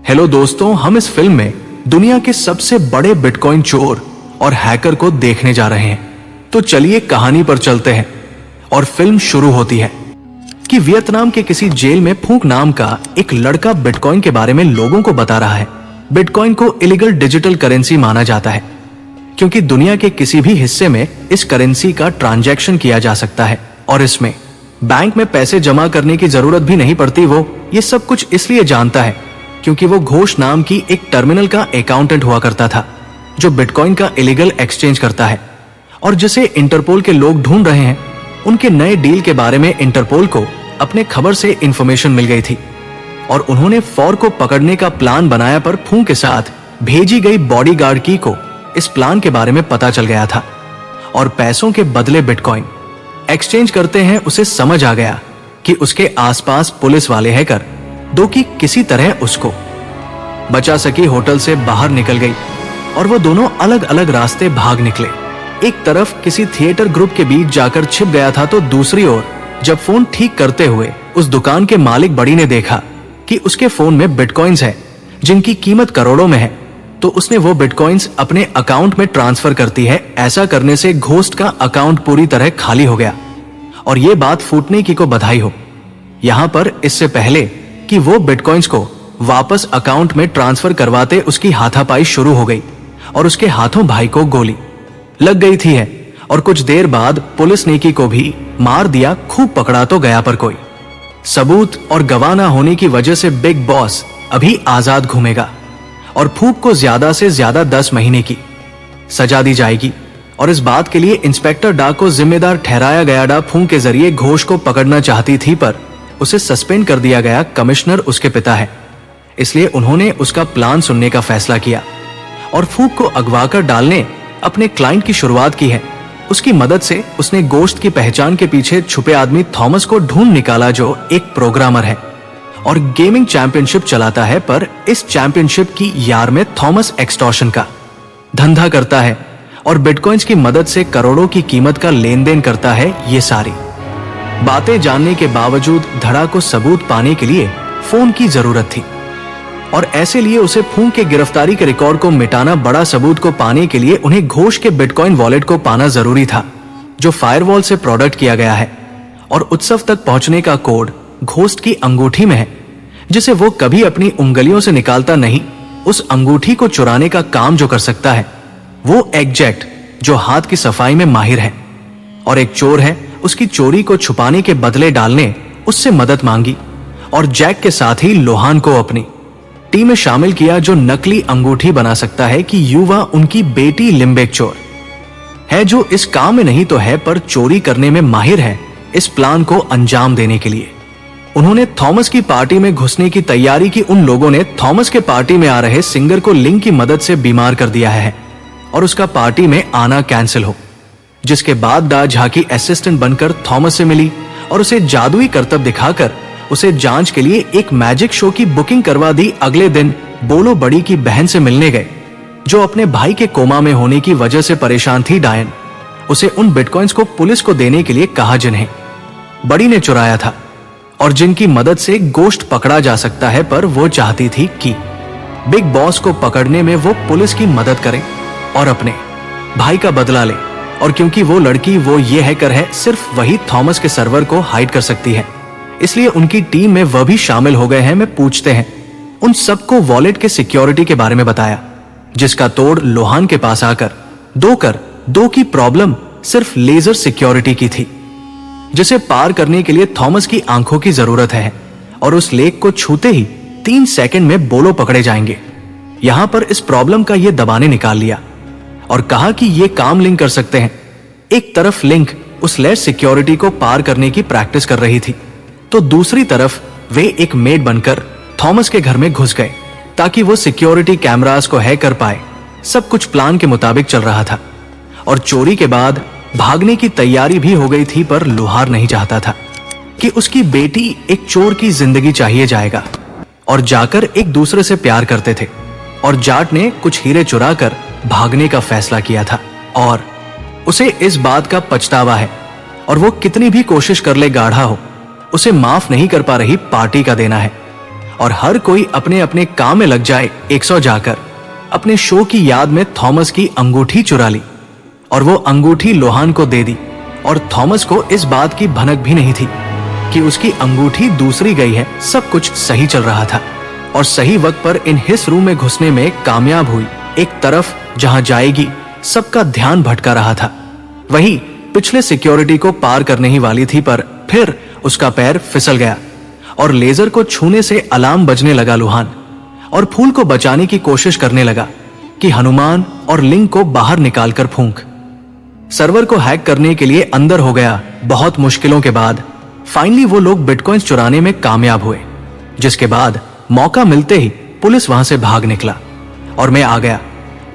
Hello दोस्तों, हम इस फिल्म में दुनिया के सबसे बड़े बिटकॉइन चोर और हैकर को देखने जा रहे हैं। तो चलिए कहानी पर चलते हैं। और फिल्म शुरू होती है कि वियतनाम के किसी जेल में फूंक नाम का एक लड़का बिटकॉइन के बारे में लोगों को बता रहा है। बिटकॉइन को इलीगल डिजिटल करेंसी माना जाता है क्योंकि दुनिया के किसी भी हिस्से में इस करेंसी का ट्रांजैक्शन किया जा सकता है और इसमें बैंक में पैसे जमा करने की जरूरत भी नहीं पड़ती। वो ये सब कुछ इसलिए जानता है क्योंकि वो घोष नाम की एक टर्मिनल का अकाउंटेंट हुआ करता था जो बिटकॉइन का इलीगल एक्सचेंज करता है और जिसे इंटरपोल के लोग ढूंढ रहे हैं। उनके नए डील के बारे में इंटरपोल को अपने खबर से इंफॉर्मेशन मिल गई थी और उन्होंने फॉर को पकड़ने का प्लान बनाया, पर फू के साथ भेजी गई बॉडीगार्ड की को इस प्लान के बारे में पता चल गया था और पैसों के बदले बिटकॉइन एक्सचेंज करते हैं। उसे समझ आ गया कि उसके आसपास पुलिस वाले हैकर दो की किसी तरह उसको बचा सकी होटल से बाहर निकल गई और वो दोनों अलग अलग रास्ते भाग निकले। एक तरफ किसी थिएटर ग्रुप के बीच जाकर छिप गया था तो दूसरी ओर जब फोन ठीक करते हुए उस दुकान के मालिक बड़ी ने देखा कि उसके फोन में बिटकॉइंस है जिनकी कीमत करोड़ों में है, तो उसने वो बिटकॉइंस अपने अकाउंट में ट्रांसफर करती है। ऐसा करने से घोस्ट का अकाउंट पूरी तरह खाली हो गया और ये बात फूटने की को बधाई हो। यहाँ पर इससे पहले कि वो बिटकॉइंस को वापस अकाउंट में ट्रांसफर करवाते उसकी हाथापाई शुरू हो गई और उसके हाथों भाई को गोली लग गई थी है और कुछ देर बाद पुलिस ने की को भी मार दिया। खूब पकड़ा तो गया, पर कोई सबूत और गवाह ना होने की वजह से बिग बॉस अभी आजाद घूमेगा और फूक को ज्यादा से ज्यादा 10 महीने की सजा दी जाएगी और इस बात के लिए इंस्पेक्टर डा को जिम्मेदार ठहराया गया। डा फूक के जरिए घोष को पकड़ना चाहती थी पर उसे सस्पेंड कर दिया गया। कमिश्नर उसके पिता है, इसलिए उन्होंने उसका प्लान सुनने का फैसला किया और फूक को अगवा कर डालने अपने क्लाइंट की शुरुआत की है। उसकी मदद से उसने गोश्त की पहचान के पीछे छुपे आदमी थॉमस को ढूंढ निकाला जो एक प्रोग्रामर है और गेमिंग चैंपियनशिप चलाता है, पर इस चैंपियनशिप की यार में थॉमस एक्सटॉर्शन का धंधा करता है और बिटकॉइंस की मदद से करोड़ों की कीमत का लेन देन करता है। ये सारी बातें जानने के बावजूद धड़ा को सबूत पाने के लिए फोन की जरूरत थी और ऐसे लिए उसे फूंक के गिरफ्तारी के रिकॉर्ड को मिटाना। बड़ा सबूत को पाने के लिए उन्हें घोष के बिटकॉइन वॉलेट को पाना जरूरी था जो फायरवॉल से प्रोडक्ट किया गया है और उत्सव तक पहुंचने का कोड घोस्ट की अंगूठी में है जिसे वो कभी अपनी उंगलियों से निकालता नहीं। उस अंगूठी को चुराने का काम जो कर सकता है वो एग्जैक्ट जो हाथ की सफाई में माहिर है और एक चोर है। उसकी चोरी को छुपाने के बदले डालने उससे मदद मांगी और जैक के साथ ही लोहान को अपनी टीम में शामिल किया जो नकली अंगूठी बना सकता है कि युवा उनकी बेटी लिम्बेक चोर है जो इस काम में नहीं तो है पर चोरी करने में माहिर है। इस प्लान को अंजाम देने के लिए उन्होंने थॉमस की पार्टी में घुसने की तैयारी की। उन लोगों ने थॉमस के पार्टी में आ रहे सिंगर को लिंक की मदद से बीमार कर दिया है और उसका पार्टी में आना कैंसिल हो, जिसके बाद दा झाकी असिस्टेंट बनकर थॉमस से मिली और उसे जादुई करतब दिखाकर उसे जांच के लिए एक मैजिक शो की बुकिंग करवा दी। अगले दिन बोलो बड़ी की बहन से मिलने गए जो अपने भाई के कोमा में होने की वजह से परेशान थी। डायन उसे उन बिटकॉइंस को पुलिस को देने के लिए कहा जिन्हें बड़ी ने चुराया था और जिनकी मदद से गोश्त पकड़ा जा सकता है, पर वो चाहती थी कि बिग बॉस को पकड़ने में वो पुलिस की मदद करे और अपने भाई का बदला ले। और क्योंकि वो लड़की वो ये हैकर है, सिर्फ वही थॉमस के सर्वर को हाइड कर सकती है, इसलिए उनकी टीम में वह भी शामिल हो गए हैं। मैं पूछते हैं उन सबको वॉलेट के सिक्योरिटी के बारे में बताया जिसका तोड़ लोहान के पास आकर दो की प्रॉब्लम सिर्फ लेजर सिक्योरिटी की थी जिसे पार करने के लिए थॉमस की आंखों की जरूरत है और उस लेक को छूते ही 3 सेकंड में बोलो पकड़े जाएंगे। यहां पर इस प्रॉब्लम का ये दबाने निकाल लिया और कहा कि ये काम लिंक कर सकते हैं। एक तरफ लिंक उस लेस सिक्योरिटी को पार करने की प्रैक्टिस कर रही थी तो दूसरी तरफ वे एक मेड बनकर थॉमस के घर में घुस गए ताकि वो सिक्योरिटी कैमरास को हैक कर पाए। सब कुछ प्लान के मुताबिक चल रहा था और चोरी के बाद भागने की तैयारी भी हो गई थी, पर लोहार नहीं चाहता था कि उसकी बेटी एक चोर की जिंदगी चाहिए जाएगा और जाकर एक दूसरे से प्यार करते थे और जाट ने कुछ हीरे चुरा कर भागने का फैसला किया था और उसे इस बात का पछतावा है और वो कितनी भी कोशिश कर ले गाढ़ा हो उसे माफ नहीं कर पा रही पार्टी का देना है और हर कोई अपने अपने काम में लग जाए। 100 जाकर अपने शो की याद में थॉमस की अंगूठी चुरा ली और वो अंगूठी लोहान को दे दी। और थॉमस को इस बात की भनक भी नहीं थी कि उसकी अंगूठी दूसरी गई है। सब कुछ सही चल रहा था और सही वक्त पर इन हिस रूम में घुसने में कामयाब हुई। एक तरफ जहां जाएगी सबका ध्यान भटका रहा था, वही पिछले सिक्योरिटी को पार करने ही वाली थी, पर फिर उसका पैर फिसल गया और लेजर को छूने से अलार्म बजने लगा। लुहान और फूल को बचाने की कोशिश करने लगा कि हनुमान और लिंग को बाहर निकालकर फूंक। सर्वर को हैक करने के लिए अंदर हो गया। बहुत मुश्किलों के बाद फाइनली वो लोग बिटकॉइंस चुराने में कामयाब हुए, जिसके बाद मौका मिलते ही पुलिस वहां से भाग निकला। और मैं आ गया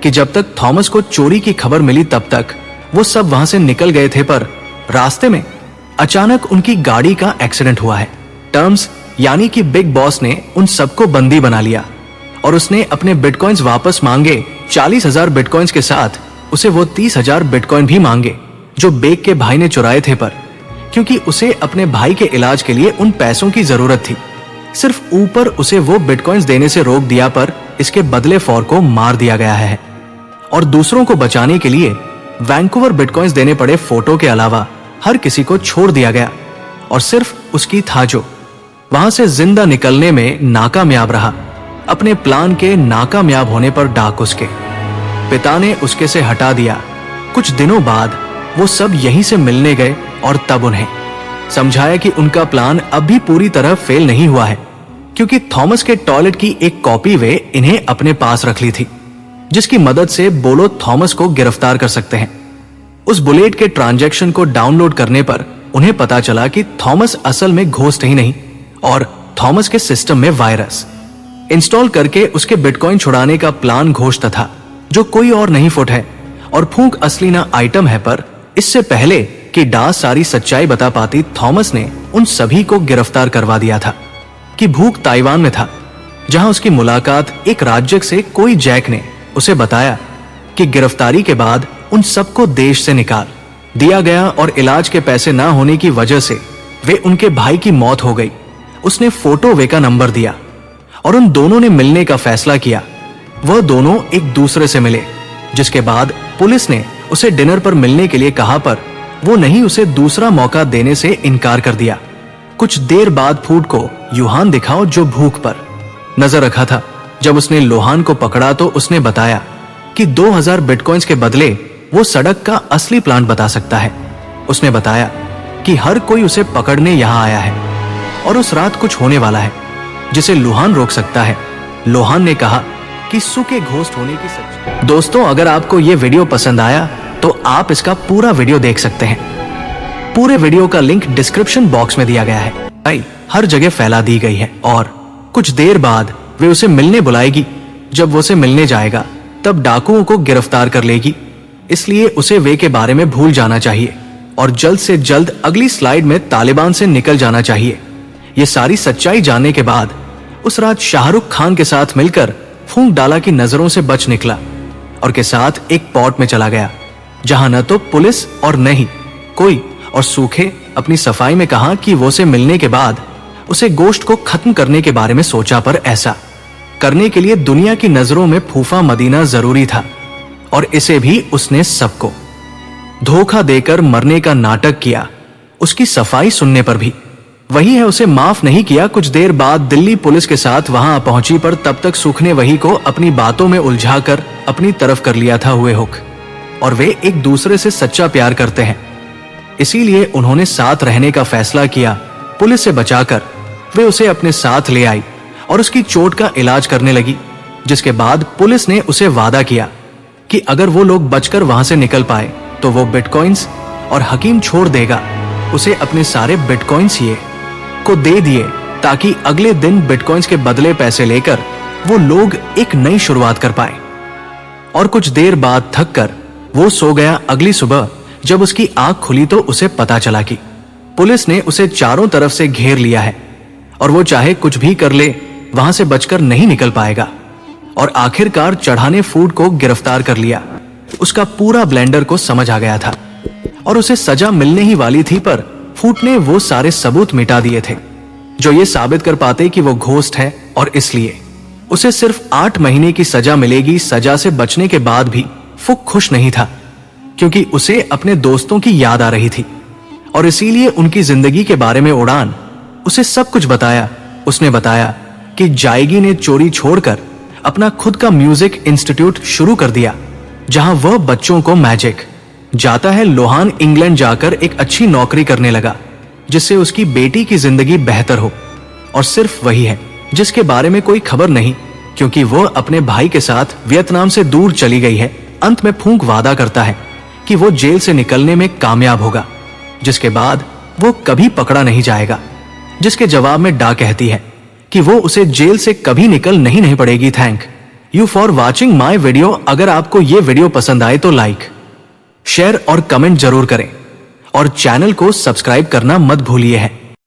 कि जब तक थॉमस को चोरी की खबर मिली तब तक वो सब वहां से निकल गए थे, पर रास्ते में अचानक उनकी गाड़ी का एक्सीडेंट हुआ है। टर्म्स यानी कि बिग बॉस ने उन सबको बंदी बना लिया और उसने अपने बिटकॉइंस वापस मांगे। 40,000 बिटकॉइंस के साथ उसे वो 30,000 बिटकॉइन भी मांगे जो बेक के भाई ने चुराए थे, पर क्योंकि उसे अपने भाई के इलाज के लिए उन पैसों की जरूरत थी, सिर्फ ऊपर उसे वो बिटकॉइंस देने से रोक दिया, पर इसके बदले फॉर को मार दिया गया है। और दूसरों को बचाने के लिए वैंकूवर बिटकॉइंस देने पड़े। फोटो के अलावा हर किसी को छोड़ दिया गया और सिर्फ उसकी था जो वहां से जिंदा निकलने में नाकामयाब रहा। अपने प्लान के नाकामयाब होने पर डाक उसके पिता ने उसके से हटा दिया। कुछ दिनों बाद वो सब यहीं से मिलने गए और तब उन्हें समझाया कि उनका प्लान अब भी पूरी तरह फेल नहीं हुआ है, क्योंकि थॉमस के टॉयलेट की एक कॉपी वे इन्हें अपने पास रख ली थी, जिसकी मदद से बोलो थॉमस को गिरफ्तार कर सकते हैं। उस बुलेट के ट्रांजैक्शन को डाउनलोड करने पर उन्हें पता चला कि थॉमस असल में घोस्ट ही नहीं और थॉमस के सिस्टम में वायरस इंस्टॉल करके उसके बिटकॉइन छुड़ाने का प्लान घोस्ट था, जो कोई और नहीं फुट है और फूंक असली ना आइटम है। पर इससे पहले कि डास सारी सच्चाई बता पाती, थॉमस ने उन सभी को गिरफ्तार करवा दिया था कि भूख ताइवान में था, जहां उसकी मुलाकात एक राज्य से कोई जैक ने उसे बताया कि गिरफ्तारी के बाद उन सबको देश से निकाल दिया गया और इलाज के पैसे ना होने की वजह से वे उनके भाई की मौत हो गई। उसने फोटो वे का नंबर दिया और उन दोनों ने मिलने का फैसला किया। वह दोनों एक दूसरे से मिले, जिसके बाद पुलिस ने उसे डिनर पर मिलने के लिए कहा, पर वो नहीं उसे दूसरा मौका देने से इनकार कर दिया। कुछ देर बाद फूड को यूहान दिखाओ, जो भूख पर नजर रखा था। जब उसने लोहान को पकड़ा तो उसने बताया कि 2000 बिटकॉइंस के बदले वो सड़क का असली प्लान बता सकता है। उसने बताया कि हर कोई उसे पकड़ने यहाँ आया है और उस रात कुछ होने वाला है जिसे लोहान रोक सकता है। लोहान ने कहा कि सु के घोस्ट होने की सच। दोस्तों, अगर आपको ये वीडियो पसंद आया तो आप इसका पूरा वीडियो देख सकते हैं। पूरे वीडियो का लिंक डिस्क्रिप्शन बॉक्स में दिया गया है। हर जगह फैला दी गई है और कुछ देर बाद वे उसे मिलने बुलाएगी। जब वो उसे मिलने जाएगा तब डाकुओं को गिरफ्तार कर लेगी, इसलिए उसे वे के बारे में भूल जाना चाहिए और जल्द से जल्द अगली स्लाइड में तालिबान से निकल जाना चाहिए। ये सारी सच्चाई जानने के बाद उस रात शाहरुख खान के साथ मिलकर फूंक डाला की नजरों से बच निकला और के साथ एक पॉट में चला गया, जहां न तो पुलिस और न ही कोई। और सूखे अपनी सफाई में कहा कि वो से मिलने के बाद उसे गोश्त को खत्म करने के बारे में सोचा, पर ऐसा करने के लिए दुनिया की नजरों में फूफा मदीना जरूरी था और इसे भी उसने सबको धोखा देकर मरने का नाटक किया। उसकी सफाई सुनने पर भी वही है उसे माफ नहीं किया। कुछ देर बाद दिल्ली पुलिस के साथ वहां पहुंची, पर तब तक सुख ने वही को अपनी बातों में उलझाकर अपनी तरफ कर लिया था हुए हुक, और वे एक दूसरे से सच्चा प्यार करते हैं, इसीलिए उन्होंने साथ रहने का फैसला किया। पुलिस से बचाकर वे उसे अपने साथ ले आई और उसकी चोट का इलाज करने लगी, जिसके बाद पुलिस ने उसे वादा किया कि अगर वो लोग बचकर वहां से निकल पाए तो वो बिटकॉइंस और हकीम छोड़ देगा। उसे अपने सारे बिटकॉइंस ये को दे दिए ताकि अगले दिन बिटकॉइंस के बदले पैसे लेकर वो लोग एक नई शुरुआत कर पाए। और कुछ देर बाद थक कर वो सो गया। अगली सुबह जब उसकी आंख खुली तो उसे पता चला कि पुलिस ने उसे चारों तरफ से घेर लिया है और वो चाहे कुछ भी कर ले वहां से बचकर नहीं निकल पाएगा। और आखिरकार चढ़ाने फूड को गिरफ्तार कर लिया। उसका पूरा ब्लेंडर को समझ आ गया था और उसे सजा मिलने ही वाली थी, पर फूड ने वो सारे सबूत मिटा दिए थे जो ये साबित कर पाते कि वो घोस्ट है और इसलिए उसे सिर्फ 8 महीने की सजा मिलेगी। सजा से बचने के बाद भी फुक खुश नहीं था, क्योंकि उसे अपने दोस्तों की याद आ रही थी और इसीलिए उनकी जिंदगी के बारे में उड़ान उसे सब कुछ बताया। उसने बताया कि जाएगी ने चोरी छोड़कर अपना खुद का म्यूजिक इंस्टीट्यूट शुरू कर दिया, जहां वह बच्चों को मैजिक जाता है। लोहान इंग्लैंड जाकर एक अच्छी नौकरी करने लगा, जिससे उसकी बेटी की जिंदगी बेहतर हो। और सिर्फ वही है जिसके बारे में कोई खबर नहीं, क्योंकि वह अपने भाई के साथ वियतनाम से दूर चली गई है। अंत में फूंक वादा करता है कि वो जेल से निकलने में कामयाब होगा, जिसके बाद वो कभी पकड़ा नहीं जाएगा। जिसके जवाब में डा कहती है कि वो उसे जेल से कभी निकल नहीं पड़ेगी। Thank you for watching my video. अगर आपको ये वीडियो पसंद आए तो लाइक, शेयर और कमेंट जरूर करें और चैनल को सब्सक्राइब करना मत भूलिए है।